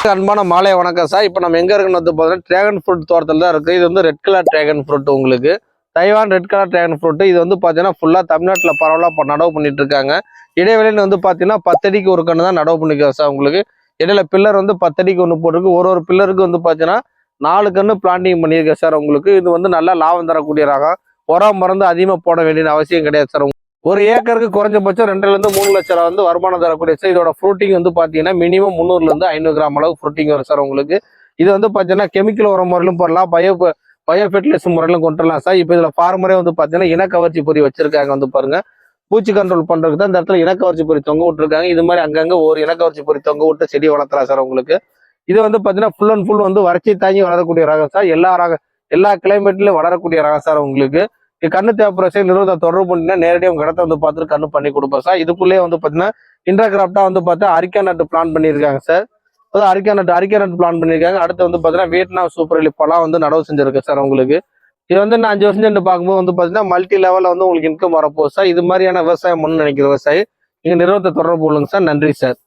அன்பான மாலை வணக்கம் சார். இப்போ நம்ம எங்க இருக்குன்னு வந்து பார்த்தீங்கன்னா டிராகன் ஃப்ரூட் தோட்டத்தில் தான் இருக்கு. இது வந்து ரெட் கலர் டிராகன் ஃப்ரூட், உங்களுக்கு Taiwan red colour dragon fruit. இது வந்து பார்த்தீங்கன்னா ஃபுல்லாக தமிழ்நாட்டில் பரவலாக நடவு பண்ணிட்டு இருக்காங்க. இடைவெளின்னு வந்து பார்த்தீங்கன்னா 10 அடிக்கு ஒரு கன்று தான் நடவு பண்ணிக்கிறோம் சார். உங்களுக்கு இடையில பில்லர் வந்து 10 அடிக்கு ஒன்று போட்டிருக்கு. ஒரு பில்லருக்கு வந்து பார்த்தீங்கன்னா 4 கன்று பிளான்டிங் பண்ணியிருக்கேன் சார். உங்களுக்கு இது வந்து நல்லா லாபம் தரக்கூடிய ரகம். உரம் மருந்து அதிகமாக போட வேண்டிய அவசியம் கிடையாது சார். ஒரு ஏக்கருக்கு குறைஞ்சபட்சம் 2 3 லட்சம் ரூபா வந்து வருமானம் தரக்கூடிய சார். இதோட ஃப்ரூட்டிங் வந்து பார்த்தீங்கன்னா மினிமம் 300 500 கிராம் அளவு ஃப்ரூட்டிங் வரும் சார். உங்களுக்கு இது வந்து பார்த்தீங்கன்னா கெமிக்கல் உரம் முறையிலும் போடலாம், பயோ ஃபெர்டிலைசர் முறையிலும் கொண்டுலாம் சார். இப்போ இதில் ஃபார்மரே வந்து பார்த்தீங்கன்னா இனக்கவர்ச்சி பொறி வச்சிருக்காங்க. வந்து பாருங்க, பூச்சி கண்ட்ரோல் பண்றதுக்கு தான் இந்த இடத்துல இனக்கவர்ச்சி பொறி தொங்க விட்டுருக்காங்க. இது மாதிரி அங்கங்க ஒரு இனக்கவர்ச்சி பொறி தொங்க விட்டு செடி வளர்த்தலாம் சார். உங்களுக்கு இது வந்து பார்த்தீங்கன்னா ஃபுல் அண்ட் ஃபுல் வந்து வறட்சி தாங்கி வளரக்கூடிய ரகம் சார். எல்லா கிளைமேட்லயும் வளரக்கூடிய ரகம் சார். உங்களுக்கு கண்ணு தேவைப்படுற சைடு நிறுவனத்தை தொடர்பு பண்ணிங்கன்னா நேரடியாக உங்க இடத்த வந்து பார்த்துட்டு கண்ணு பண்ணி கொடுப்போம் சார். இதுக்குள்ளேயே வந்து பார்த்தீங்கன்னா இன்டர்கிராப்டா வந்து பார்த்தா அரிக்கா நட்டு பிளான் பண்ணியிருக்காங்க சார். அரிக்கா நட்டு பிளான் பண்ணியிருக்காங்க. அடுத்து வந்து பார்த்தீங்கன்னா வியட்நாம் சூப்பர் எலி பழம் வந்து நடவு செஞ்சிருக்கு சார். உங்களுக்கு இது வந்து நான் 5 வருஷம் சென்று பார்க்கும்போது வந்து பார்த்தீங்கன்னா மல்டி லெவலில் வந்து உங்களுக்கு இன்கம் வரப்போகுது சார். இது மாதிரியான விவசாயம் பண்ணணும்னு நினைக்கிற விவசாயி நீங்க நிறுவனத்தை தொடர்பு கொள்ளுங்க சார். நன்றி சார்.